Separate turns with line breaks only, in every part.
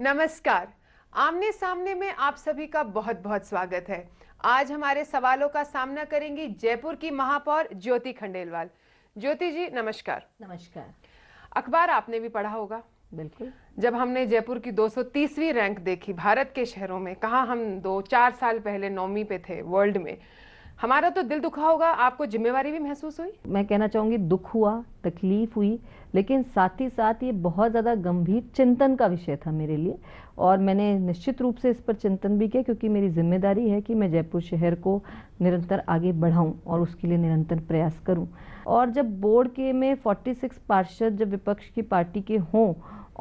नमस्कार। आमने सामने में आप सभी का बहुत बहुत स्वागत है। आज हमारे सवालों का सामना करेंगी जयपुर की महापौर ज्योति खंडेलवाल। ज्योति जी नमस्कार।
नमस्कार।
अखबार आपने भी पढ़ा होगा।
बिल्कुल।
जब हमने जयपुर की 230वीं रैंक देखी भारत के शहरों में, कहा हम 2-4 साल पहले 9वीं पे थे वर्ल्ड में, हमारा तो दिल दुखा होगा। आपको जिम्मेवारी भी महसूस हुई?
मैं कहना चाहूंगी दुख हुआ, तकलीफ हुई, लेकिन साथ ही साथ ये बहुत ज़्यादा गंभीर चिंतन का विषय था मेरे लिए। और मैंने निश्चित रूप से इस पर चिंतन भी किया, क्योंकि मेरी जिम्मेदारी है कि मैं जयपुर शहर को निरंतर आगे बढ़ाऊं और उसके लिए निरंतर प्रयास करूं। और जब बोर्ड के में 46 पार्षद जब विपक्ष की पार्टी के हों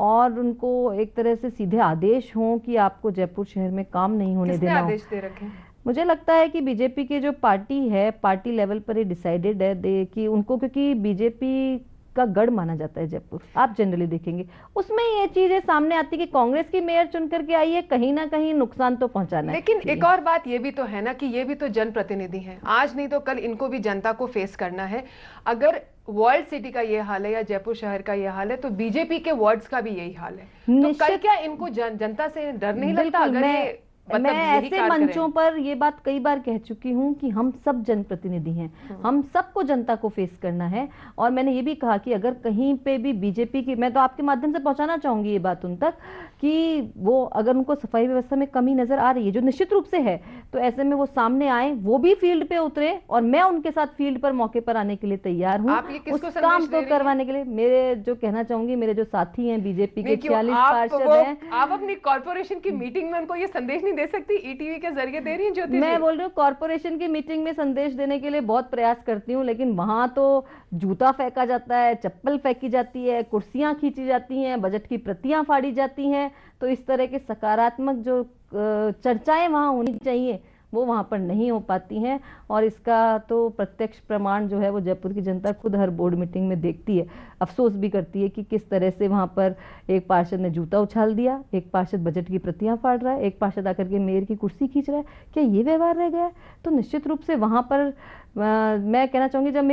और उनको एक तरह से सीधे आदेश हों कि आपको जयपुर शहर में काम नहीं होने देना,
आदेश दे रखे?
मुझे लगता है कि बीजेपी की जो पार्टी है, पार्टी लेवल पर ही डिसाइडेड है कि उनको, क्योंकि बीजेपी का गढ़ माना जाता है जयपुर, आप जनरली देखेंगे उसमें ये चीजें सामने आती कि कांग्रेस की मेयर चुन करके आई है, कहीं ना कहीं नुकसान तो पहुंचाना है।
लेकिन एक और बात ये भी तो है ना कि ये भी तो जनप्रतिनिधि हैं। आज नहीं तो कल इनको भी जनता को फेस करना है। अगर वर्ल्ड सिटी का ये हाल है या जयपुर शहर का ये हाल है, तो बीजेपी के वार्ड्स का भी यही हाल है। तो कल क्या इनको जनता से डर नहीं लगता? अगर
मैं ऐसे मंचों पर ये बात कई बार कह चुकी हूँ कि हम सब जनप्रतिनिधि हैं, हम सबको जनता को फेस करना है। और मैंने ये भी कहा कि अगर कहीं पे भी बीजेपी की, मैं तो आपके माध्यम से पहुंचाना चाहूंगी ये बात उन तक कि वो अगर उनको सफाई व्यवस्था में कमी नजर आ रही है, जो निश्चित रूप से है, तो ऐसे में वो सामने आए, वो भी फील्ड पे उतरे और मैं उनके साथ फील्ड पर मौके पर आने के लिए तैयार हूँ उस काम को करवाने के लिए। मेरे जो कहना चाहूंगी, मेरे जो साथी हैं बीजेपी के 46 पार्षद हैं,
आप अपनी कॉर्पोरेशन की मीटिंग में उनको ये संदेश नहीं दे सकती? ईटीवी के जरिए दे रही हैं ज्योति?
मैं बोल रही हूँ कॉर्पोरेशन की मीटिंग में संदेश देने के लिए बहुत प्रयास करती हूँ, लेकिन वहां तो जूता फेंका जाता है, चप्पल फेंकी जाती है, कुर्सियां खींची जाती हैं, बजट की प्रतियां फाड़ी जाती हैं। तो इस तरह के सकारात्मक जो चर्चाएं वहां होनी चाहिए वो वहां पर नहीं हो पाती हैं। और इसका तो प्रत्यक्ष प्रमाण जो है वो जयपुर की जनता खुद हर बोर्ड मीटिंग में देखती है। अफसोस भी करती है कि किस तरह से वहां पर एक पार्षद ने जूता उछाल दिया, एक पार्षद बजट की प्रतियां फाड़ रहा है, एक पार्षद आकर के मेयर की कुर्सी खींच रहा है। क्या ये व्यवहार रह गया है? तो निश्चित रूप से वहां पर मैं कहना चाहूंगी, जब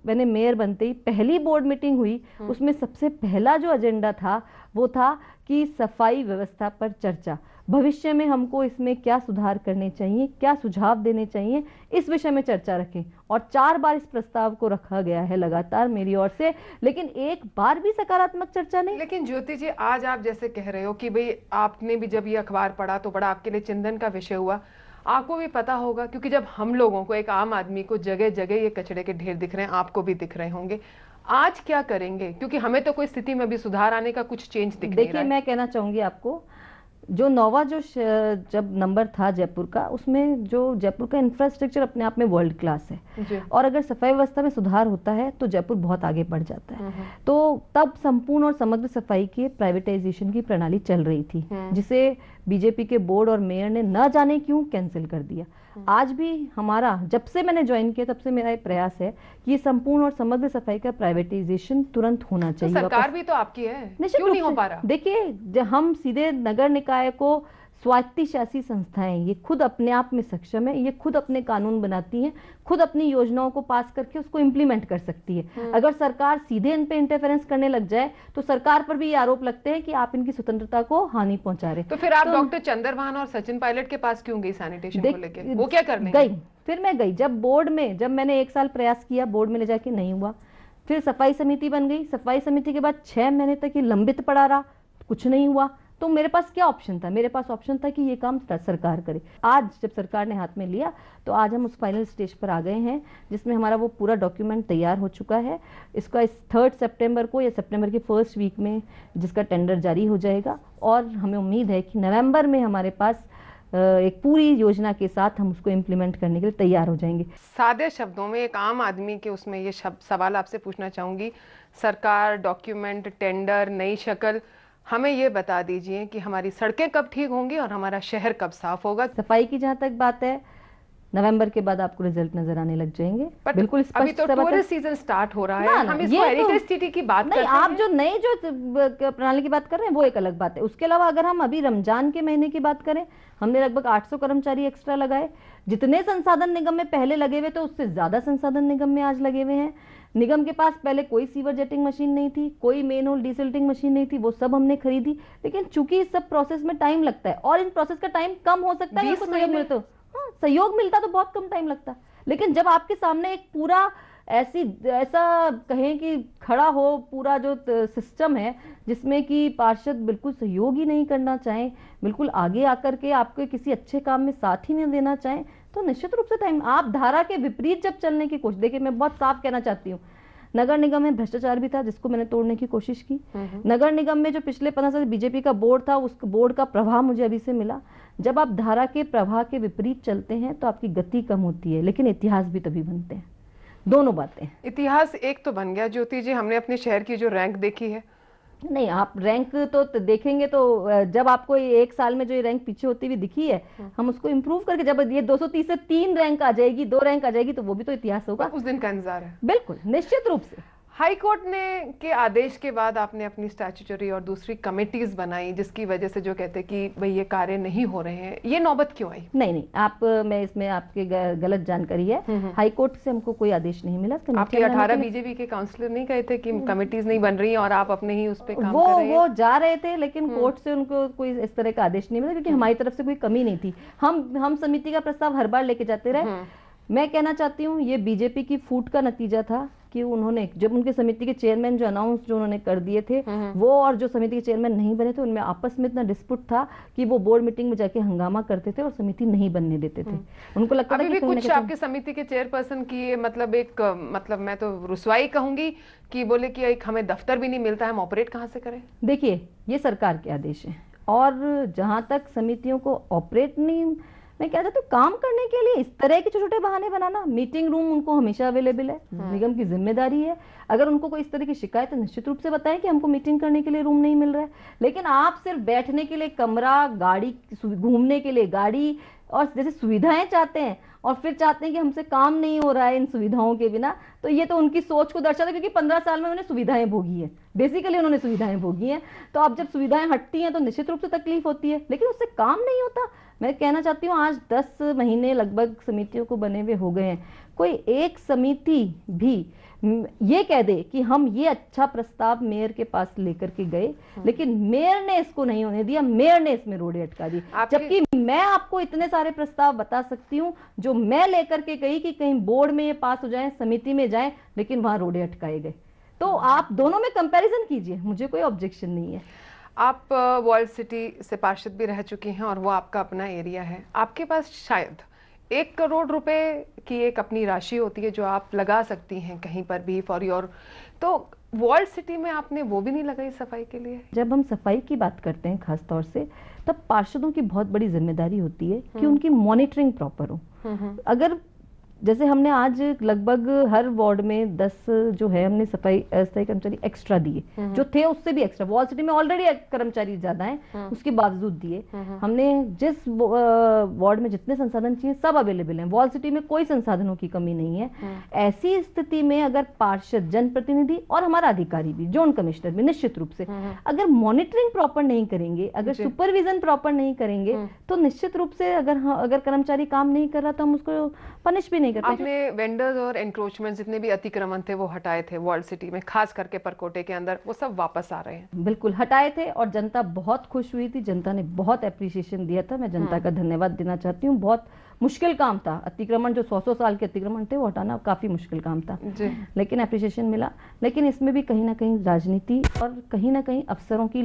मैंने मेयर बनते ही पहली बोर्ड मीटिंग हुई, उसमें सबसे पहला जो एजेंडा था वो था कि सफाई व्यवस्था पर चर्चा, भविष्य में हमको इसमें क्या सुधार करने चाहिए, क्या सुझाव देने चाहिए, इस विषय में चर्चा रखें। और 4 बार इस प्रस्ताव को रखा गया है लगातार मेरी ओर से, लेकिन एक बार भी सकारात्मक चर्चा नहीं।
लेकिन ज्योति जी, आज आप जैसे कह रहे हो कि भाई आपने भी जब ये अखबार पढ़ा तो बड़ा आपके लिए चिंतन का विषय हुआ। आपको भी पता होगा, क्योंकि जब हम लोगों को, एक आम आदमी को जगह जगह ये कचरे के ढेर दिख रहे हैं, आपको भी दिख रहे होंगे, आज क्या करेंगे? क्योंकि हमें तो कोई स्थिति में भी सुधार आने का कुछ चेंज दिख नहीं रहा है।
देखिए, मैं कहना चाहूंगी आपको, जो 9वां जब नंबर था जयपुर का, उसमें जो जयपुर का इंफ्रास्ट्रक्चर अपने आप में वर्ल्ड क्लास है, और अगर सफाई व्यवस्था में सुधार होता है तो जयपुर बहुत आगे बढ़ जाता है। तो तब संपूर्ण और समग्र सफाई की प्राइवेटाइजेशन की प्रणाली चल रही थी, जिसे बीजेपी के बोर्ड और मेयर ने न जाने क्यों कैंसिल कर दिया। आज भी हमारा, जब से मैंने ज्वाइन किया तब से मेरा एक प्रयास है कि ये संपूर्ण और समग्र सफाई का प्राइवेटाइजेशन तुरंत होना चाहिए।
तो सरकार भी तो आपकी है, क्यों नहीं हो पा रहा?
देखिए, हम सीधे नगर निकाय को, स्वायत्ती शासी संस्थाएं ये खुद अपने आप में सक्षम है, ये खुद अपने कानून बनाती हैं, खुद अपनी योजनाओं को पास करके उसको इम्प्लीमेंट कर सकती है। अगर सरकार सीधे इन पे इंटरफेरेंस करने लग जाए तो सरकार पर भी ये आरोप लगते हैं कि आप इनकी स्वतंत्रता को हानि पहुंचा रहे।
तो फिर आप डॉक्टर चंद्रभान और सचिन पायलट के पास क्यों गई सैनिटेशन को लेकर? वो क्या करने
गई? फिर मैं गई जब बोर्ड में, जब मैंने 1 साल प्रयास किया, बोर्ड में ले जाके नहीं हुआ, फिर सफाई समिति बन गई। सफाई समिति के बाद 6 महीने तक ये लंबित पड़ा रहा, कुछ नहीं हुआ। तो मेरे पास क्या ऑप्शन था? मेरे पास ऑप्शन था कि ये काम सरकार करे। आज जब सरकार ने हाथ में लिया तो आज हम उस फाइनल स्टेज पर आ गए हैं, जिसमें हमारा वो पूरा डॉक्यूमेंट तैयार हो चुका है। इसका इस 3 सितंबर को या सितंबर के फर्स्ट वीक में जिसका टेंडर जारी हो जाएगा, और हमें उम्मीद है कि नवंबर में हमारे पास एक पूरी योजना के साथ हम उसको इम्प्लीमेंट करने के लिए तैयार हो जाएंगे।
सादे शब्दों में एक आम आदमी के उसमें ये सवाल आपसे पूछना चाहूंगी, सरकार, डॉक्यूमेंट, टेंडर, नई शक्ल, हमें ये बता दीजिए कि हमारी सड़कें कब ठीक होंगी और हमारा शहर कब साफ होगा?
सफाई की जहां तक बात है, नवंबर के बाद आपको रिजल्ट नजर आने लग जाएंगे। बिल्कुल स्पष्ट।
अभी तो टूरिस्ट सीजन स्टार्ट हो रहा है, हम इसको हेरिटेज सिटी की बात
नहीं, आप जो नई जो प्रणाली की बात कर रहे हैं वो एक अलग बात है। उसके अलावा अगर हम अभी रमजान के महीने की बात करें, हमने लगभग 800 कर्मचारी एक्स्ट्रा लगाए। जितने संसाधन निगम में पहले लगे हुए थे उससे ज्यादा संसाधन निगम में आज लगे हुए हैं। निगम के पास पहले कोई सीवर जेटिंग मशीन नहीं थी, कोई मेन होल डिसिल्टिंग मशीन नहीं थी, वो सब हमने खरीदी। लेकिन चूंकि इस सब प्रोसेस में टाइम लगता है और इन प्रोसेस का टाइम कम हो सकता है, सहयोग मिलता तो सहयोग मिलता तो बहुत कम टाइम लगता। लेकिन जब आपके सामने एक पूरा ऐसा कहें कि खड़ा हो पूरा जो सिस्टम है जिसमें कि पार्षद बिल्कुल सहयोग ही नहीं करना चाहें, बिल्कुल आगे आकर के आपके किसी अच्छे काम में साथ ही नहीं देना चाहें, तो निश्चित रूप से टाइम आप धारा के विपरीत जब चलने की कोशिश, देखिए मैं बहुत साफ कहना चाहती हूँ, नगर निगम में भ्रष्टाचार भी था जिसको मैंने तोड़ने की कोशिश की। नगर निगम में जो पिछले 15 साल बीजेपी का बोर्ड था, उस बोर्ड का प्रभाव मुझे अभी से मिला। जब आप धारा के प्रवाह के विपरीत चलते हैं तो आपकी गति कम होती है, लेकिन इतिहास भी तभी बनते हैं। दोनों बातें।
इतिहास एक तो बन गया ज्योति जी, हमने अपने शहर की जो रैंक देखी है।
नहीं, आप रैंक तो देखेंगे तो जब आपको एक साल में जो ये रैंक पीछे होती हुई दिखी है, हम उसको इंप्रूव करके जब ये 230 से 3 रैंक आ जाएगी, 2 रैंक आ जाएगी, तो वो भी तो इतिहास होगा।
उस दिन का इंतजार है।
बिल्कुल, निश्चित रूप से।
हाई कोर्ट ने के आदेश के बाद आपने अपनी स्टैट्यूटरी और दूसरी कमेटीज बनाई, जिसकी वजह से जो कहते कि भाई ये कार्य नहीं हो रहे हैं, ये नौबत क्यों आई?
नहीं, मैं इसमें आपके गलत जानकारी है। हाई कोर्ट से हमको कोई आदेश नहीं मिला।
आपके 18 बीजेपी के काउंसलर नहीं कहे थे कि कमेटीज नहीं बन रही और आप अपने ही उस पे काम कर रहे हैं?
वो जा रहे थे, लेकिन कोर्ट से उनको कोई इस तरह का आदेश नहीं मिला, क्योंकि हमारी तरफ से कोई कमी नहीं थी। हम समिति का प्रस्ताव हर बार लेके जाते रहे। मैं कहना चाहती हूँ ये बीजेपी की फूट का नतीजा था कि उन्होंने जब उनके समिति के चेयरमैन जो अनाउंस जो उन्होंने कर दिए थे, वो और जो समिति के चेयरमैन नहीं बने थे, उनमें आपस में इतना डिस्प्यूट था कि वो बोर्ड मीटिंग में जाके हंगामा करते थे और समिति नहीं बनने देते थे। उनको लगता था कि
कुछ आपके समिति के चेयरपर्सन की मतलब मैं तो रुसवाई कहूंगी कि बोले कि एक हमें दफ्तर भी नहीं मिलता है, हम ऑपरेट कहाँ से करें?
देखिए, ये सरकार के आदेश है और जहां तक समितियों को ऑपरेट नहीं, मैं क्या चाहती हूँ काम करने के लिए इस तरह के छोटे छोटे बहाने बनाना। मीटिंग रूम उनको हमेशा अवेलेबल है, निगम की जिम्मेदारी है। अगर उनको कोई इस तरह की शिकायत है निश्चित रूप से बताएं कि हमको मीटिंग करने के लिए रूम नहीं मिल रहा है। लेकिन आप सिर्फ बैठने के लिए कमरा, गाड़ी, घूमने के लिए गाड़ी और जैसे सुविधाएं चाहते हैं और फिर चाहते हैं कि हमसे काम नहीं हो रहा है इन सुविधाओं के बिना, तो ये तो उनकी सोच को दर्शाता है, क्योंकि 15 साल में उन्होंने सुविधाएं भोगी है, बेसिकली उन्होंने सुविधाएं भोगी हैं। तो अब जब सुविधाएं हटती हैं तो निश्चित रूप से तकलीफ होती है, लेकिन उससे काम नहीं होता। मैं कहना चाहती हूँ आज 10 महीने लगभग समितियों को बने हुए हो गए हैं, कोई एक समिति भी ये कह दे कि हम ये अच्छा प्रस्ताव मेयर के पास लेकर के गए, लेकिन मेयर ने इसको नहीं होने दिया, मेयर ने इसमें रोड़े अटका दी। जबकि मैं आपको इतने सारे प्रस्ताव बता सकती हूँ जो मैं लेकर के गई कि कहीं बोर्ड में ये पास हो जाए, समिति में जाए, लेकिन वहां रोड़े अटकाए गए। तो आप दोनों में कंपैरिजन कीजिए, मुझे कोई ऑब्जेक्शन नहीं है।
आप वर्ल्ड सिटी से पार्षद भी रह चुकी हैं और वो आपका अपना एरिया है। आपके पास शायद 1 करोड़ रुपए की एक अपनी राशि होती है जो आप लगा सकती हैं कहीं पर भी फॉर योर, तो वर्ल्ड सिटी में आपने वो भी नहीं लगाई सफाई के लिए?
जब हम सफाई की बात करते हैं खास तौर से, तब पार्षदों की बहुत बड़ी जिम्मेदारी होती है कि उनकी मॉनिटरिंग प्रॉपर हो। अगर जैसे हमने आज लगभग हर वार्ड में 10 जो है हमने सफाई कर्मचारी एक्स्ट्रा दिए, जो थे उससे भी एक्स्ट्रा। वॉल सिटी में ऑलरेडी कर्मचारी ज्यादा हैं, उसके बावजूद दिए। हमने जिस वार्ड में जितने संसाधन चाहिए सब अवेलेबल हैं, वॉल सिटी में कोई संसाधनों की कमी नहीं है। ऐसी स्थिति में अगर पार्षद, जनप्रतिनिधि और हमारा अधिकारी भी, जोन कमिश्नर भी निश्चित रूप से अगर मॉनिटरिंग प्रॉपर नहीं करेंगे, अगर सुपरविजन प्रॉपर नहीं करेंगे, तो निश्चित रूप से अगर कर्मचारी काम नहीं कर रहा तो हम उसको पनिश भी नहीं करते।
आपने वेंडर्स और एंक्रोचमेंट जितने भी अतिक्रमण थे वो हटाए थे वर्ल्ड सिटी में, खास करके परकोटे के अंदर, वो सब वापस आ रहे हैं?
बिल्कुल हटाए थे और जनता बहुत खुश हुई थी, जनता ने बहुत एप्रिसिएशन दिया था। मैं जनता का धन्यवाद देना चाहती हूँ। बहुत मुश्किल काम था, अतिक्रमण जो 100 साल के अतिक्रमण थे वो हटाना काफी मुश्किल काम था, लेकिन एप्रिसिएशन मिला। लेकिन इसमें भी कहीं ना कहीं राजनीति और कहीं ना कहीं अफसरों की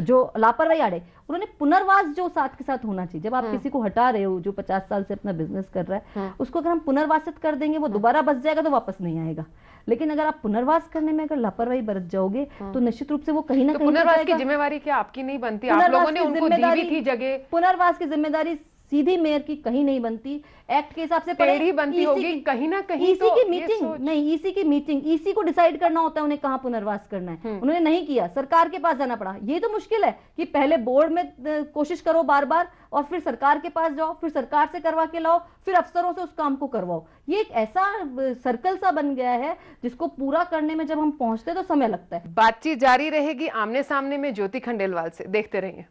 जो लापरवाही आड़े, उन्होंने पुनर्वास जो साथ के साथ होना चाहिए। जब आप किसी को हटा रहे हो जो 50 साल से अपना बिजनेस कर रहा है, उसको अगर हम पुनर्वासित कर देंगे वो दोबारा बस जाएगा तो वापस नहीं आएगा। लेकिन अगर आप पुनर्वास करने में अगर लापरवाही बरत जाओगे तो निश्चित रूप से वो कहीं ना कहीं
पुनर्वास की जिम्मेवारी क्या आपकी नहीं बनती? आप लोगों ने उनको दी भी थी जगह।
पुनर्वास की जिम्मेदारी सीधी मेयर की कहीं नहीं बनती। एक्ट के हिसाब से
टेढ़ी बनती होगी कहीं ना कहीं।
ईसी की मीटिंग नहीं, ईसी की मीटिंग, ईसी को डिसाइड करना होता है उन्हें कहाँ पुनर्वास करना है, उन्होंने नहीं किया, सरकार के पास जाना पड़ा। ये तो मुश्किल है कि पहले बोर्ड में कोशिश करो बार बार, और फिर सरकार के पास जाओ, फिर सरकार से करवा के लाओ, फिर अफसरों से उस काम को करवाओ। ये एक ऐसा सर्कल सा बन गया है जिसको पूरा करने में जब हम पहुंचते हैं तो समय लगता है।
बातचीत जारी रहेगी आमने सामने में ज्योति खंडेलवाल से, देखते रहिए।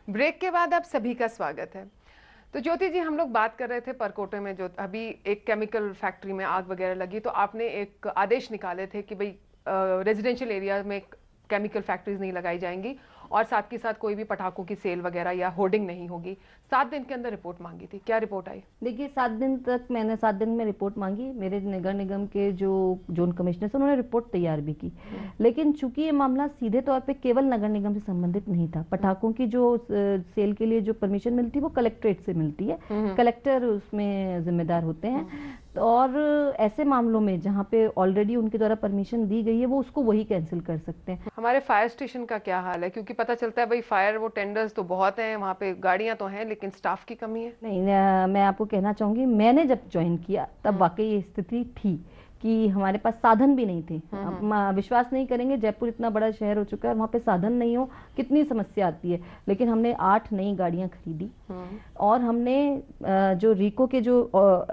ब्रेक के बाद आप सभी का स्वागत है। तो ज्योति जी, हम लोग बात कर रहे थे परकोटे में जो अभी एक केमिकल फैक्ट्री में आग वगैरह लगी, तो आपने एक आदेश निकाले थे कि भाई रेजिडेंशियल एरिया में केमिकल फैक्ट्रीज नहीं लगाई जाएंगी और साथ के साथ कोई भी पटाखों की सेल वगैरह या होर्डिंग नहीं होगी। 7 दिन के अंदर रिपोर्ट मांगी थी, क्या रिपोर्ट आई?
देखिए 7 दिन तक मैंने 7 दिन में रिपोर्ट मांगी। मेरे नगर निगम के जो जोन कमिश्नर उन्होंने रिपोर्ट तैयार भी की, लेकिन चूंकि ये मामला सीधे तौर पे केवल नगर निगम से संबंधित नहीं था। पटाखों की जो सेल के लिए जो परमिशन मिलती है वो कलेक्ट्रेट से मिलती है, कलेक्टर उसमें जिम्मेदार होते हैं। और ऐसे मामलों में जहाँ पे ऑलरेडी उनके द्वारा परमिशन दी गई है वो उसको वही कैंसिल कर सकते हैं।
हमारे फायर स्टेशन का क्या हाल है? क्योंकि पता चलता है भाई फायर वो टेंडर्स तो बहुत हैं, वहाँ पे गाड़ियां तो हैं, लेकिन स्टाफ की कमी है।
नहीं, मैं आपको कहना चाहूंगी, मैंने जब ज्वाइन किया तब वाकई ये स्थिति थी कि हमारे पास साधन भी नहीं थे। आप विश्वास नहीं करेंगे, जयपुर इतना बड़ा शहर हो चुका है, वहाँ पे साधन नहीं हो कितनी समस्या आती है। लेकिन हमने 8 नई गाड़ियां खरीदी और हमने जो रीको के जो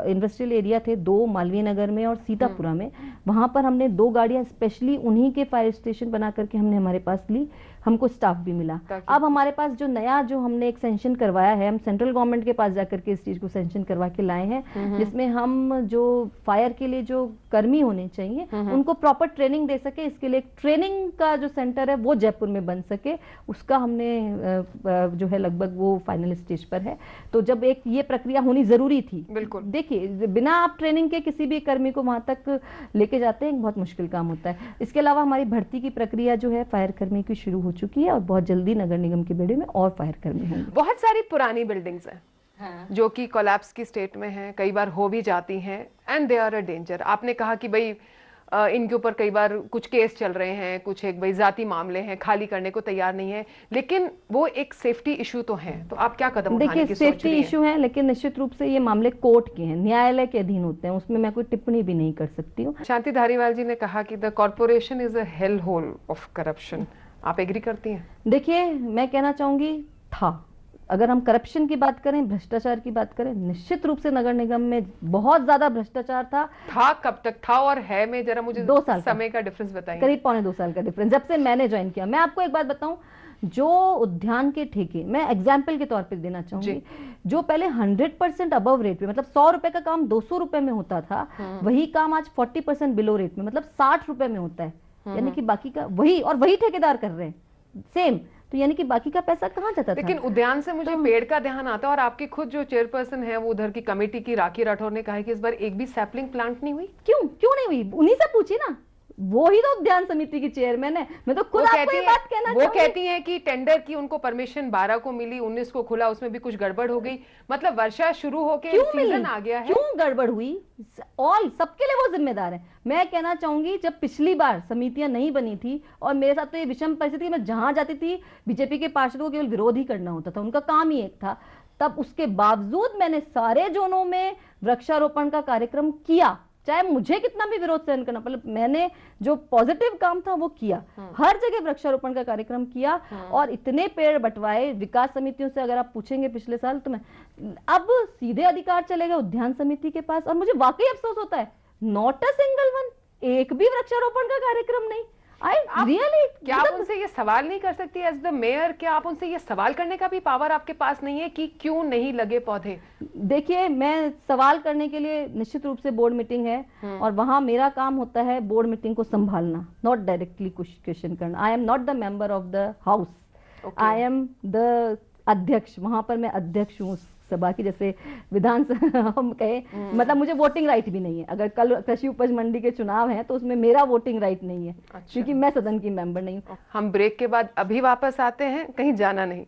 इंडस्ट्रियल एरिया थे 2 मालवीय नगर में और सीतापुरा में, वहां पर हमने 2 गाड़ियां स्पेशली उन्हीं के फायर स्टेशन बना करके हमने हमारे पास ली। हमको स्टाफ भी मिला। अब हमारे पास जो नया जो हमने एक सेंक्शन करवाया है, हम सेंट्रल गवर्नमेंट के पास जाकर के इस चीज को सेंक्शन करवा के लाए हैं, जिसमें हम जो फायर के लिए जो कर्मी होने चाहिए उनको प्रॉपर ट्रेनिंग दे सके। इसके लिए एक ट्रेनिंग का जो सेंटर है वो जयपुर में बन सके, उसका हमने जो है लगभग वो फाइनल स्टेज पर है। तो जब एक ये प्रक्रिया होनी जरूरी थी।
बिल्कुल,
देखिए बिना आप ट्रेनिंग के किसी भी कर्मी को वहां तक लेके जाते हैं, बहुत मुश्किल काम होता है। इसके अलावा हमारी भर्ती की प्रक्रिया जो है फायर कर्मी की शुरू हो चुकी है और बहुत जल्दी नगर निगम के बेड़े में और फायर कर्मी होंगे।
बहुत सारी पुरानी बिल्डिंग्स हैं जो कि कोलैप्स की स्टेट में हैं, कई बार हो भी जाती हैं, and they are a danger. आपने कहा कि भाई इनके ऊपर कई बार कुछ केस चल रहे हैं, कुछ एक भाई जाती मामले हैं, खाली करने को तैयार नहीं है, लेकिन वो एक सेफ्टी इशू तो है। तो आप क्या कदम उठाने की सोच रही हैं?
देखिए सेफ्टी इशू है, लेकिन निश्चित रूप से ये मामले कोर्ट के हैं, न्यायालय के अधीन होते हैं, उसमें मैं कोई टिप्पणी भी नहीं कर सकती हूँ।
शांति धारीवाल जी ने कहा कि the corporation is a hell hole of corruption. आप एग्री करती हैं?
देखिए मैं कहना चाहूंगी था, अगर हम करप्शन की बात करें, भ्रष्टाचार की बात करें, निश्चित रूप से नगर निगम में बहुत ज्यादा भ्रष्टाचार था।
कब तक था और है में जरा मुझे
2 साल
समय का डिफरेंस बताइए।
करीब 2.25 साल का डिफरेंस, जब से मैंने ज्वाइन किया। मैं आपको एक बात बताऊं, जो उद्यान के ठेके, मैं एग्जाम्पल के तौर पे देना चाहूंगी, जो पहले 100% अबव रेट पे, मतलब 100 रुपए का काम 200 रुपए में होता था, वही काम आज 40% बिलो रेट में, मतलब 60 रुपए में होता है। यानी कि बाकी का वही, और वही ठेकेदार कर रहे हैं सेम, तो यानी कि बाकी का पैसा कहाँ जाता था?
लेकिन उद्यान से मुझे पेड़ का ध्यान आता है, और आपकी खुद जो चेयरपर्सन है वो उधर की कमेटी की राखी राठौर ने कहा है कि इस बार एक भी सैपलिंग प्लांट नहीं हुई।
क्यों नहीं हुई? उन्हीं से पूछी ना, वो ही तो उद्यान समिति की चेयरमैन है। मैं तो खुद आपको ये बात कहना
वो कहती हैं कि टेंडर की उनको परमिशन 12 को मिली, 19 को खुला, उसमें भी कुछ गड़बड़ हो गई। मतलब वर्षा शुरू होके सीजन आ गया है,
क्यों गड़बड़ हुई? ऑल सबके लिए वो जिम्मेदार है। मैं कहना चाहूंगी, जब पिछली बार समितियां नहीं बनी थी और मेरे साथ तो ये विषम परिस्थिति, मैं जहां जाती थी बीजेपी के पार्षदों को केवल विरोध ही करना होता था, उनका काम ही एक था, तब उसके बावजूद मैंने सारे जोनों में वृक्षारोपण का कार्यक्रम किया, चाहे मुझे कितना भी विरोध सहन करना, मतलब मैंने जो पॉजिटिव काम था वो किया। हर जगह वृक्षारोपण का कार्यक्रम किया और इतने पेड़ बंटवाए विकास समितियों से। अगर आप पूछेंगे पिछले साल, तो मैं अब सीधे अधिकार चले गए उद्यान समिति के पास, और मुझे वाकई अफसोस होता है, नॉट अ सिंगल वन, एक भी वृक्षारोपण का कार्यक्रम नहीं।
क्या आप उनसे ये सवाल नहीं कर सकती एज द मेयर? क्या आप उनसे ये सवाल करने का भी पावर आपके पास नहीं है कि क्यों नहीं लगे पौधे?
देखिए मैं सवाल करने के लिए, निश्चित रूप से बोर्ड मीटिंग है और वहां मेरा काम होता है बोर्ड मीटिंग को संभालना, नॉट डायरेक्टली क्वेश्चन करना। I am not the member of the house, I am the अध्यक्ष। वहां पर मैं अध्यक्ष हूँ सभा की, जैसे विधानसभा हम कहे, मतलब मुझे वोटिंग राइट भी नहीं है। अगर कल कृषि उपज मंडी के चुनाव हैं तो उसमें मेरा वोटिंग राइट नहीं है। अच्छा। क्योंकि मैं सदन की मेंबर नहीं हूँ।
हम ब्रेक के बाद अभी वापस आते हैं, कहीं जाना नहीं।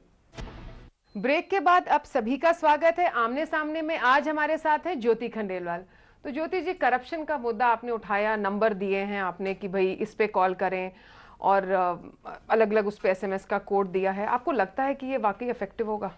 ब्रेक के बाद अब सभी का स्वागत है। आमने सामने में आज हमारे साथ है ज्योति खंडेलवाल। तो ज्योति जी, करप्शन का मुद्दा आपने उठाया, नंबर दिए हैं आपने कि भाई इस पे कॉल करें, और अलग अलग उस पे SMS का कोड दिया है, आपको लगता है कि ये वाकई इफेक्टिव होगा?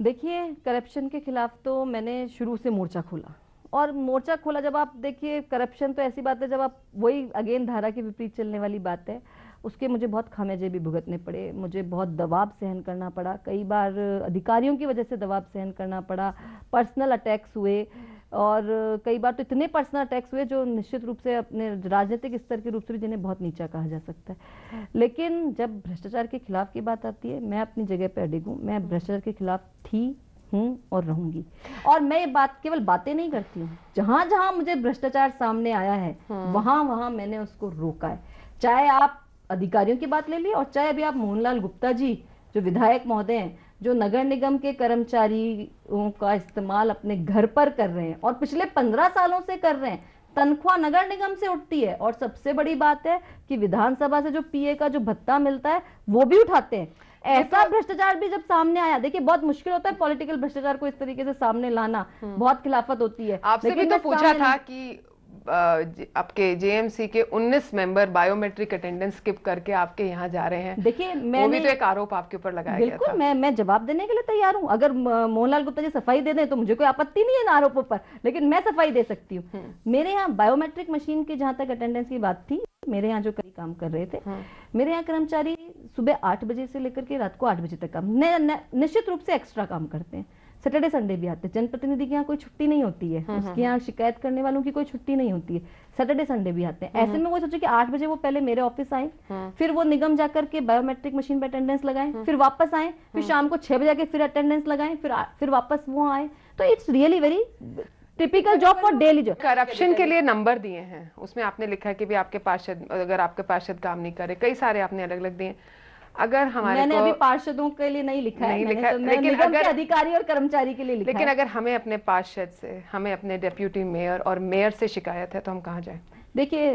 देखिए, करप्शन के खिलाफ तो मैंने शुरू से मोर्चा खोला, और मोर्चा खोला जब आप देखिए, करप्शन तो ऐसी बात है जब आप वही अगेन धारा के विपरीत चलने वाली बात है, उसके मुझे बहुत खामियाजे भी भुगतने पड़े, मुझे बहुत दबाव सहन करना पड़ा, कई बार अधिकारियों की वजह से दबाव सहन करना पड़ा, पर्सनल अटैक्स हुए, और कई बार तो इतने पर्सनल अटैक्स हुए जो निश्चित रूप से अपने राजनीतिक स्तर के रूप से भी जिन्हें बहुत नीचा कहा जा सकता है। लेकिन जब भ्रष्टाचार के खिलाफ की बात आती है, मैं अपनी जगह पर अडिग हूँ, मैं भ्रष्टाचार के खिलाफ थी, हूँ और रहूंगी। और मैं ये बात केवल बातें नहीं करती हूँ, जहां जहां मुझे भ्रष्टाचार सामने आया है वहां वहां मैंने उसको रोका है। चाहे आप अधिकारियों की बात ले ली, और चाहे अभी आप मोहनलाल गुप्ता जी जो विधायक महोदय हैं, जो नगर निगम के कर्मचारियों का इस्तेमाल अपने घर पर कर रहे हैं और पिछले 15 सालों से कर रहे हैं, तनख्वाह नगर निगम से उठती है, और सबसे बड़ी बात है कि विधानसभा से जो पीए का जो भत्ता मिलता है वो भी उठाते हैं। ऐसा भ्रष्टाचार भी जब सामने आया, देखिए बहुत मुश्किल होता है पॉलिटिकल भ्रष्टाचार को इस तरीके से सामने लाना, बहुत खिलाफत होती है।
आपसे भी तो पूछा था कि आपके जेएमसी के 19 मेंबर बायोमेट्रिक अटेंडेंस स्किप करके आपके यहाँ जा रहे हैं।
देखिए,
वो भी तो एक आरोप आपके ऊपर लगाया गया था।
बिल्कुल, मैं जवाब देने के लिए तैयार हूँ। अगर मोहनलाल गुप्ता जी सफाई दे दें तो मुझे कोई आपत्ति नहीं है इन आरोपों पर, लेकिन मैं सफाई दे सकती हूँ। मेरे यहाँ बायोमेट्रिक मशीन की जहां तक अटेंडेंस की बात थी, मेरे यहाँ जो कई काम कर रहे थे, मेरे यहाँ कर्मचारी सुबह 8 बजे से लेकर के रात को 8 बजे तक काम निश्चित रूप से एक्स्ट्रा काम करते हैं। सैटरडे संडे भी आते हैं। जनप्रतिनिधि के यहाँ कोई छुट्टी नहीं होती है, उसके यहाँ शिकायत करने वालों की कोई छुट्टी नहीं होती है, सैटरडे संडे भी आते हैं। ऐसे में वो सोचे कि 8 बजे वो पहले मेरे ऑफिस आए, फिर वो निगम जाकर के बायोमेट्रिक मशीन पे अटेंडेंस लगाएं, फिर वापस आए, फिर शाम को 6 बजे आके फिर अटेंडेंस लगाएं, फिर वापस वो आए। तो it's really very typical job for daily job.
Corruption के लिए नंबर दिए हैं, उसमें आपने लिखा है कि भी आपके पार्षद, अगर आपके पार्षद काम नहीं करे, कई सारे आपने अलग अलग दिए। अगर हमारे
मैंने अभी पार्षदों के लिए नहीं लिखा है, तो
लेकिन
निगम के अधिकारी और कर्मचारी के लिए लिखा
लेकिन
है।
अगर हमें अपने पार्षद से, हमें अपने डिप्यूटी मेयर और मेयर से शिकायत है तो हम कहाँ जाएं?
देखिए,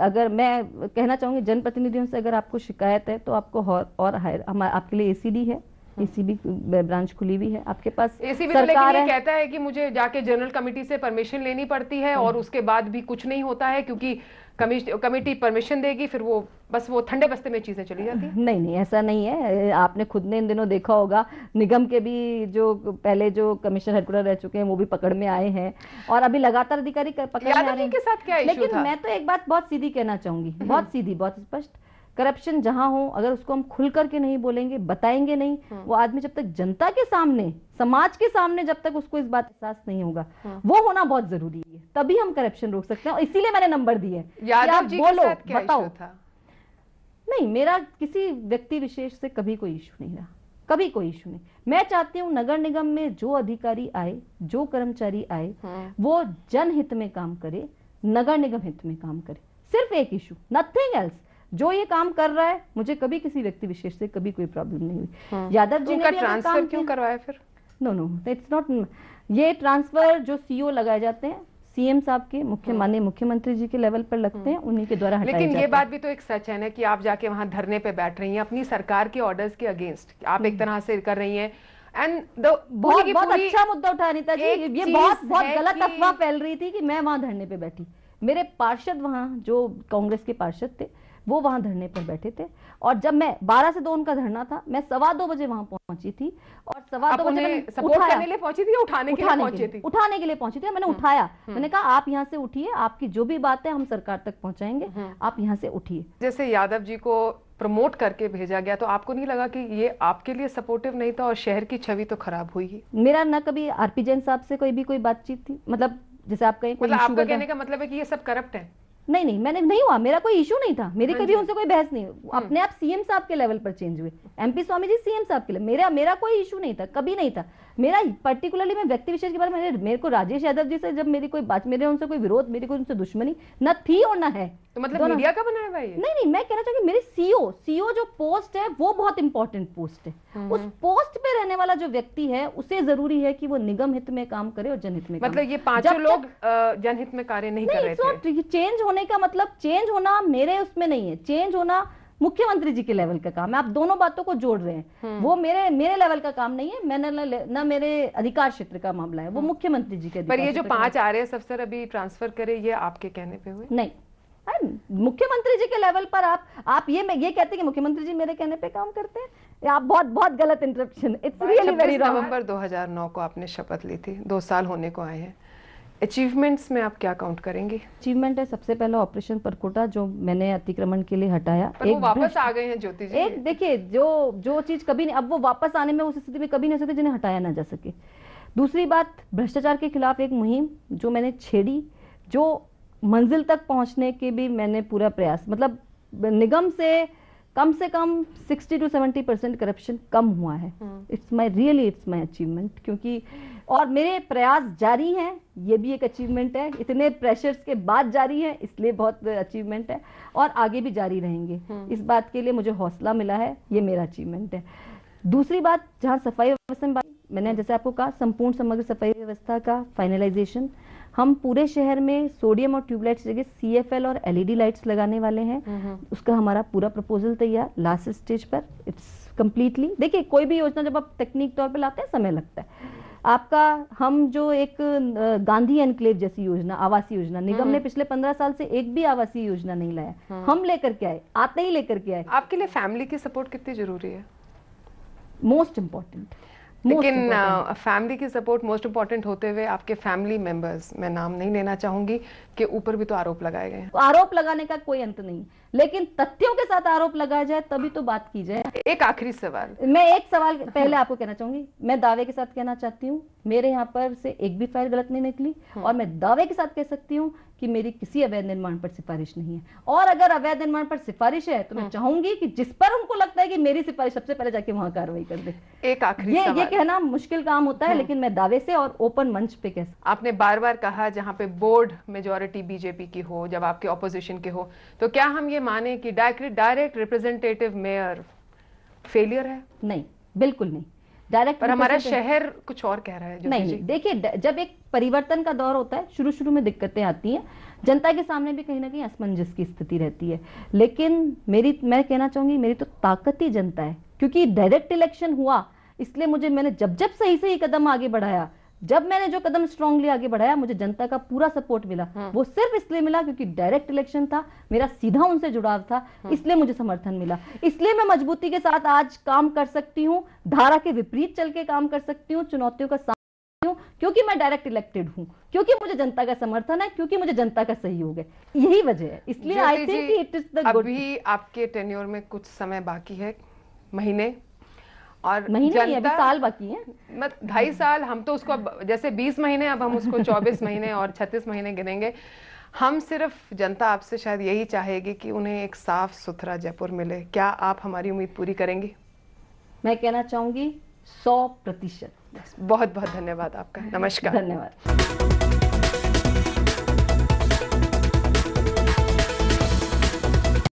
अगर मैं कहना चाहूंगी, जनप्रतिनिधियों से अगर आपको शिकायत है तो आपको और आपके लिए एसीडी है, एसीबी ब्रांच खुली हुई है आपके पास।
एसीबी तो लेकिन ये कहता है कि मुझे जाके जनरल कमेटी से परमिशन लेनी पड़ती है और उसके बाद भी कुछ नहीं होता है, क्योंकि कमेटी परमिशन देगी, फिर वो बस वो ठंडे बस्ते में चीजें चली जाती हैं।
नहीं, ऐसा नहीं है। आपने खुद ने इन दिनों देखा होगा, निगम के भी जो पहले जो कमिश्नर हेडक्वार्टर रह चुके हैं वो भी पकड़ में आए हैं, और अभी लगातार अधिकारी पकड़ में आ रहे हैं।
के साथ क्या इशू था?
लेकिन मैं तो एक बात बहुत सीधी कहना चाहूंगी, बहुत सीधी, बहुत स्पष्ट। करप्शन जहां हो, अगर उसको हम खुल करके नहीं बोलेंगे, बताएंगे नहीं, वो आदमी जब तक जनता के सामने, समाज के सामने जब तक उसको इस बात का एहसास नहीं होगा, वो होना बहुत जरूरी है, तभी हम करप्शन रोक सकते हैं। और इसीलिए मैंने नंबर दिए,
यादव जी के साथ क्या
बताओ।
इशू था?
नहीं, मेरा किसी व्यक्ति विशेष से कभी कोई इशू नहीं रहा, कभी कोई इशू नहीं। मैं चाहती हूँ नगर निगम में जो अधिकारी आए, जो कर्मचारी आए, वो जनहित में काम करे, नगर निगम हित में काम करे। सिर्फ एक इशू, नथिंग एल्स। जो ये काम कर रहा है, मुझे कभी किसी व्यक्ति विशेष से कभी कोई प्रॉब्लम नहीं हुई। यादव जी ने भी
ट्रांसफर क्यों करवाया फिर?
No, it's not. ये ट्रांसफर जो सीओ लगाए जाते हैं, सीएम साहब के, माननीय मुख्यमंत्री जी के लेवल पर लगते हैं, उन्हीं के द्वारा हटाए जाते हैं।
लेकिन ये बात भी तो एक सच है ना कि आप जाके वहां धरने पे बैठ रही हैं अपनी सरकार के ऑर्डर्स के अगेंस्ट, आप एक तरह से कर रही हैं। एंड
बहुत अच्छा मुद्दा उठा अनीता जी, ये बहुत गलत अफवाह फैल रही थी कि मैं वहां धरने पे बैठी। मेरे पार्षद वहां, जो कांग्रेस के पार्षद थे, वो वहां धरने पर बैठे थे, और जब मैं 12 से 2 उनका धरना था, मैं 2:15 बजे वहां पहुंची थी, और 2:15 बजे मैंने
सपोर्ट करने के लिए पहुंची थी या उठाने के लिए पहुंची थी?
उठाने के लिए पहुंची थी। मैंने उठाया, मैंने कहा आप यहाँ से उठिए, आपकी जो भी बात है हम सरकार तक पहुंचाएंगे, आप यहाँ से उठिए।
जैसे यादव जी को प्रमोट करके भेजा गया, तो आपको नहीं लगा कि ये आपके लिए सपोर्टिव नहीं था और शहर की छवि तो खराब हुई ही?
मेरा ना कभी आरपी जैन साहब से कोई बातचीत थी, मतलब जैसे आप कहें,
मतलब आपका कहने का मतलब है कि ये सब करप्ट है?
नहीं, मैंने नहीं हुआ, मेरा कोई इशू नहीं था, मेरी कभी उनसे कोई बहस नहीं। अपने आप सीएम साहब के लेवल पर चेंज हुए, एमपी स्वामी जी सीएम साहब के लिए। मेरा कोई इशू नहीं था, कभी नहीं था। मेरा पर्टिकुलरली, मैं व्यक्ति विशेष के बारे में, मेरे को राजेश यादव जी से जब मेरी कोई बात, मेरे उनसे कोई विरोध, मेरी कोई उनसे दुश्मनी न थी और न है।
तो मतलब मीडिया का बनाया हुआ है?
नहीं, मैं कहना चाहूंगी मेरी सीओ जो पोस्ट है वो बहुत इंपॉर्टेंट पोस्ट है। उस पोस्ट पे रहने वाला जो व्यक्ति है, उसे जरूरी है कि वो निगम हित में काम करे और जनहित में।
मतलब ये पांचों लोग जनहित में कार्य नहीं कर रहे थे?
चेंज होने का मतलब, चेंज होना मेरे उसमें नहीं है, चेंज होना मुख्यमंत्री जी के लेवल का काम है। आप दोनों बातों को जोड़ रहे हैं, वो मेरे लेवल का काम नहीं है, मैंने ना मेरे अधिकार क्षेत्र का मामला है, वो मुख्यमंत्री जी के।
पर ये जो 5 आरएएस अफसर अभी ट्रांसफर करे, ये आपके कहने पे हुए?
नहीं, मुख्यमंत्री जी के लेवल पर आप ये कहते हैं कि मुख्यमंत्री जी मेरे कहने पे काम करते हैं, आप बहुत गलत interruption, it's really very wrong.
नवंबर 2009 को आपने शपथ ली थी, 2 साल होने को आए हैं। अचीवमेंट्स में आप क्या काउंट करेंगे?
अचीवमेंट है सबसे पहला ऑपरेशन परकोटा, जो मैंने अतिक्रमण के लिए हटाया।
पर वो वापस आ गए हैं ज्योति जी।
एक देखिए, जो चीज कभी नहीं, अब वो वापस आने में उस स्थिति में कभी नहीं सकते जिन्हें हटाया ना जा सके। दूसरी बात, भ्रष्टाचार के खिलाफ एक मुहिम जो मैंने छेड़ी, जो मंजिल तक पहुंचने के भी मैंने पूरा प्रयास, मतलब निगम से कम 60 to 70% करप्शन कम हुआ है। इट्स माय अचीवमेंट, क्योंकि और मेरे प्रयास जारी हैं, ये भी एक अचीवमेंट है। इतने प्रेशर्स के बाद जारी है, इसलिए बहुत अचीवमेंट है, और आगे भी जारी रहेंगे। इस बात के लिए मुझे हौसला मिला है, ये मेरा अचीवमेंट है। दूसरी बात, जहाँ सफाई व्यवस्था में मैंने जैसे आपको कहा, संपूर्ण समग्र सफाई व्यवस्था का फाइनलाइजेशन, हम पूरे शहर में सोडियम और ट्यूबलाइट्स जगह CFL और LED लाइट्स लगाने वाले हैं। उसका हमारा पूरा प्रपोजल तैयार, लास्ट स्टेज पर, इट्स कंप्लीटली। देखिए, कोई भी योजना जब आप टेक्निक तौर पे लाते हैं, समय लगता है आपका। हम जो एक गांधी एनक्लेव जैसी योजना, आवासीय योजना, निगम ने पिछले 15 साल से एक भी आवासीय योजना नहीं लाया, हम लेकर के आए, आते ही लेकर के आए।
आपके लिए फैमिली की सपोर्ट कितनी जरूरी है?
Most important.
लेकिन फैमिली की सपोर्ट मोस्ट इम्पोर्टेंट होते हुए आपके फैमिली मेंबर्स, मैं नाम नहीं लेना चाहूंगी, के ऊपर भी तो आरोप लगाए गए हैं।
आरोप लगाने का कोई अंत नहीं, लेकिन तथ्यों के साथ आरोप लगाया जाए तभी तो बात की जाए।
एक आखिरी सवाल,
मैं एक सवाल पहले आपको कहना चाहूंगी, मैं दावे के साथ कहना चाहती हूँ, मेरे यहाँ पर से एक भी फाइल गलत नहीं निकली, और मैं दावे के साथ कह सकती हूँ कि मेरी किसी अवैध निर्माण पर सिफारिश नहीं है। और अगर अवैध निर्माण पर सिफारिश है तो मैं चाहूंगी कि जिस पर उनको लगता है कि मेरी सिफारिश, सबसे पहले जाके वहां कार्रवाई कर दे।
एक आखिरी सवाल,
ये कहना मुश्किल काम होता है, लेकिन मैं दावे से और ओपन मंच पे कह सकती हूं।
आपने बार बार कहा जहां पे बोर्ड मेजॉरिटी बीजेपी की हो, जब आपके ऑपोजिशन के हो, तो क्या हम ये माने कि डायरेक्ट रिप्रेजेंटेटिव मेयर फेलियर है?
नहीं, बिल्कुल नहीं। डायरेक्ट
पर हमारा शहर कुछ और कह रहा है।
नहीं, देखिए, जब एक परिवर्तन का दौर होता है, शुरू में दिक्कतें आती हैं, जनता के सामने भी कहीं ना कहीं असमंजस की स्थिति रहती है, लेकिन मैं कहना चाहूंगी, मेरी तो ताकत ही जनता है, क्योंकि डायरेक्ट इलेक्शन हुआ, इसलिए मैंने जब सही कदम आगे बढ़ाया, जब मैंने जो कदम स्ट्रांगली आगे बढ़ाया, मुझे जनता का पूरा सपोर्ट मिला। वो सिर्फ इसलिए मिला क्योंकि डायरेक्ट इलेक्शन था, मेरा सीधा उनसे जुड़ाव था, इसलिए मुझे समर्थन मिला। इसलिए मैं मजबूती के साथ आज काम कर सकती हूँ, धारा के विपरीत चल के काम कर सकती हूँ, चुनौतियों का सामना हूँ, क्योंकि मैं डायरेक्ट इलेक्टेड हूँ, क्योंकि मुझे जनता का समर्थन है, क्योंकि मुझे जनता का सहयोग है। यही वजह है, इसलिए I think it is the good.
अभी आपके टेन्योर में कुछ समय बाकी है, महीने और
महीने नहीं, अभी साल बाकी है,
2.5 साल। हम तो उसको जैसे 20 महीने, अब हम उसको 24 महीने और 36 महीने गिनेंगे। हम सिर्फ, जनता आपसे शायद यही चाहेगी कि उन्हें एक साफ सुथरा जयपुर मिले। क्या आप हमारी उम्मीद पूरी करेंगी?
मैं कहना चाहूंगी 100%।
बहुत बहुत धन्यवाद आपका। नमस्कार।
धन्यवाद।